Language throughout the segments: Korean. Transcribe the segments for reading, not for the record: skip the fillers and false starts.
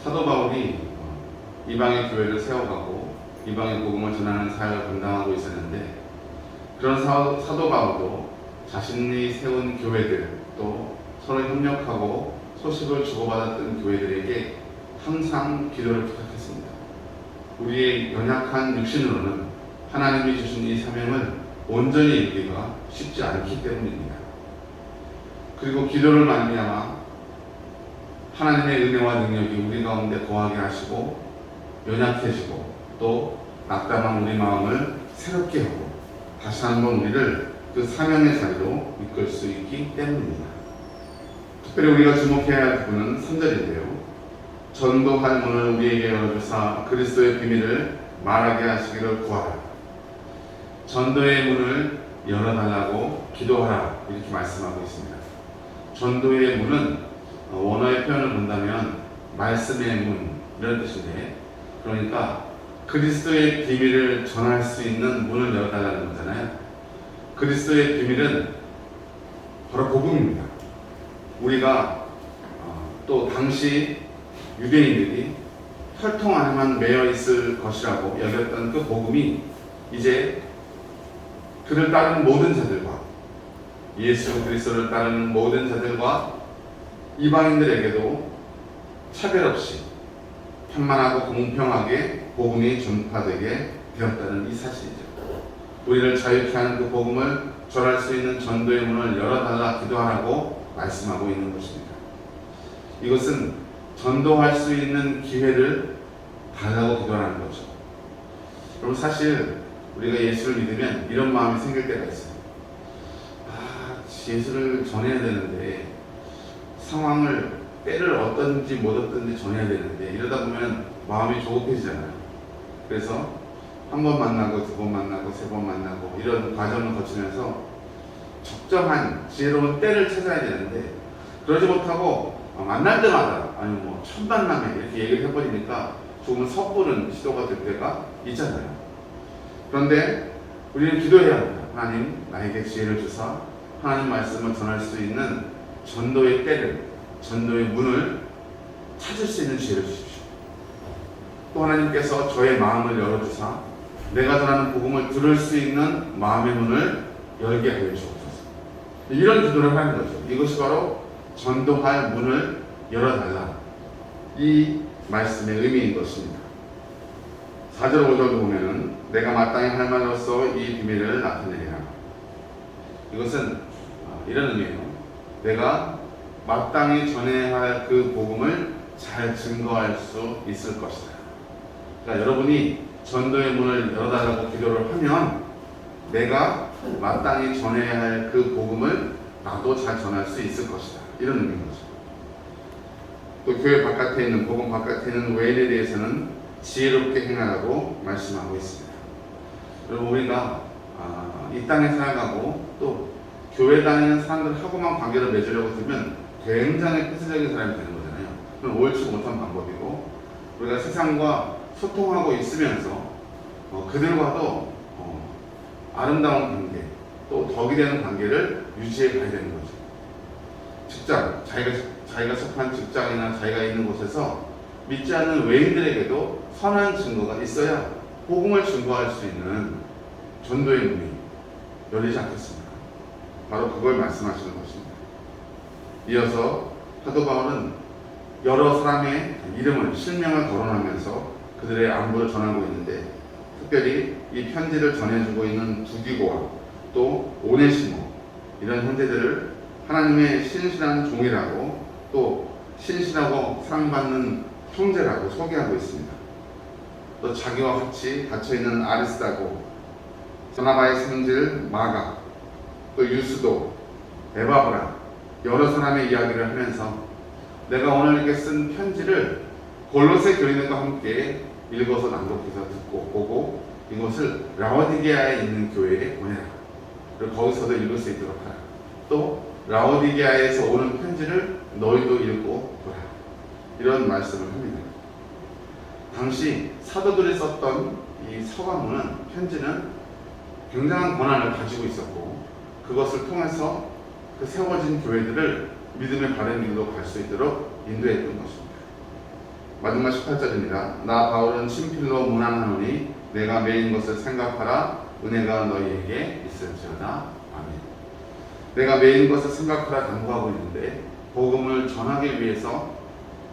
사도 바울이 이방의 교회를 세워가고 이방의 복음을 전하는 사역을 감당하고 있었는데, 그런 사도 바울도 자신이 세운 교회들, 또 서로 협력하고 소식을 주고받았던 교회들에게 항상 기도를 부탁했습니다. 우리의 연약한 육신으로는 하나님이 주신 이 사명을 온전히 이루기가 쉽지 않기 때문입니다. 그리고 기도를 말미암아 하나님의 은혜와 능력이 우리 가운데 거하게 하시고 연약해지고 또 낙담한 우리 마음을 새롭게 하고 다시 한번 우리를 그 사명의 자리로 이끌 수 있기 때문입니다. 특별히 우리가 주목해야 할 부분은 3절인데요. 전도할 문을 우리에게 열어주사 그리스도의 비밀을 말하게 하시기를 구하라. 전도의 문을 열어달라고 기도하라, 이렇게 말씀하고 있습니다. 전도의 문은 원어의 표현을 본다면 말씀의 문, 이런 뜻인데, 그러니까 그리스도의 비밀을 전할 수 있는 문을 열어달라는 거잖아요. 그리스도의 비밀은 바로 복음입니다. 우리가 또 당시 유대인들이 혈통 안에만 매여 있을 것이라고 여겼던 그 복음이 이제 그를 따르는 모든 자들과, 예수 그리스도를 따르는 모든 자들과 이방인들에게도 차별 없이 편만하고 공평하게 복음이 전파되게 되었다는 이 사실이죠. 우리를 자유케 하는 그 복음을 전할 수 있는 전도의 문을 열어달라 기도하라고 말씀하고 있는 것입니다. 이것은 전도할 수 있는 기회를 달라고 기도하는 거죠. 그럼 사실 우리가 예수를 믿으면 이런 마음이 생길 때가 있어요. 예수를 전해야 되는데, 상황을, 때를 어떤지 못 어떤지 전해야 되는데, 이러다 보면 마음이 조급해지잖아요. 그래서 한 번 만나고 두 번 만나고 세 번 만나고 이런 과정을 거치면서 적정한 지혜로운 때를 찾아야 되는데, 그러지 못하고 만날 때마다 아니면 뭐 첫 만남에 이렇게 얘기를 해버리니까 조금 섣부른 시도가 될 때가 있잖아요. 그런데 우리는 기도해야 합니다. 하나님, 나에게 지혜를 주사 하나님 말씀을 전할 수 있는 전도의 때를, 전도의 문을 찾을 수 있는 지혜를 주십시오. 또 하나님께서 저의 마음을 열어주사 내가 전하는 복음을 들을 수 있는 마음의 문을 열게 하여 주옵소서. 이런 기도를 하는 거죠. 이것이 바로 전도할 문을 열어달라, 이 말씀의 의미인 것입니다. 4절 5절도 보면은 내가 마땅히 할 말로써 이 비밀을 나타내리라. 이것은 이런 의미예요. 내가 마땅히 전해야 할 그 복음을 잘 증거할 수 있을 것이다. 그러니까 여러분이 전도의 문을 열어달라고 기도를 하면 내가 마땅히 전해야 할 그 복음을 나도 잘 전할 수 있을 것이다, 이런 의미인 거죠. 또 교회 바깥에 있는, 복음 바깥에 있는 외인에 대해서는 지혜롭게 행하라고 말씀하고 있습니다. 여러분, 우리가 이 땅에 살아가고 또 교회 다니는 사람들하고만 관계를 맺으려고 들면 굉장히 폐쇄적인 사람이 되는 거잖아요. 그건 옳지 못한 방법이고, 우리가 세상과 소통하고 있으면서 그들과도 아름다운 관계, 또 덕이 되는 관계를 유지해 가야 되는 거죠. 직장, 자기가 속한 직장이나 자기가 있는 곳에서 믿지 않는 외인들에게도 선한 증거가 있어야 복음을 증거할 수 있는 전도의 문이 열리지 않겠습니까? 바로 그걸 말씀하시는 것입니다. 이어서 사도 바울은 여러 사람의 이름을, 실명을 거론하면서 그들의 안부를 전하고 있는데, 특별히 이 편지를 전해주고 있는 두기고와 또 오네시모, 이런 형제들을 하나님의 신실한 종이라고, 또 신실하고 사랑받는 형제라고 소개하고 있습니다. 또 자기와 같이 갇혀있는 아리스다고, 바나바의 성질 마가, 또 유스도, 에바브라, 여러 사람의 이야기를 하면서 내가 오늘 이렇게 쓴 편지를 골로새 교인들과 함께 읽어서 낭독해서 듣고 보고 이것을 라오디게아에 있는 교회에 보내라. 그리고 거기서도 읽을 수 있도록 하라. 또 라오디게아에서 오는 편지를 너희도 읽고 보라. 이런 말씀을 합니다. 당시 사도들이 썼던 이 서가문은, 편지는 굉장한 권한을 가지고 있었고, 그것을 통해서 그 세워진 교회들을 믿음의 바른 길로 갈 수 있도록 인도했던 것입니다. 마지막 18절입니다. 나 바울은 친필로 문안하노니 내가 매인 것을 생각하라. 은혜가 너희에게 있을지어다. 아멘. 내가 매인 것을 생각하라 당부하고 있는데, 복음을 전하기 위해서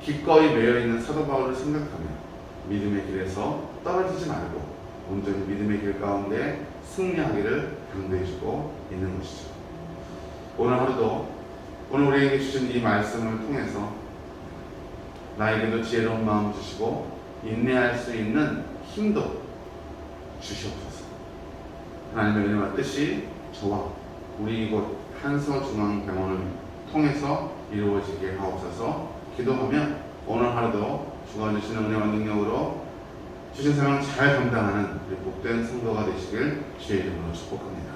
기꺼이 매여 있는 사도 바울을 생각하며 믿음의 길에서 떨어지지 말고 온전히 믿음의 길 가운데 승리하기를 강조해주고 있는 것이죠. 오늘 하루도 오늘 우리에게 주신 이 말씀을 통해서 나에게도 지혜로운 마음 주시고 인내할 수 있는 힘도 주시옵소서. 하나님의 은혜와 뜻이 저와 우리 이곳 한서중앙병원을 통해서 이루어지게 하옵소서. 기도하며 오늘 하루도 주가 주시는 은혜와 능력으로 주신 사명 잘 감당하는 우리 복된 성도가 되시길 주의 이름으로 축복합니다.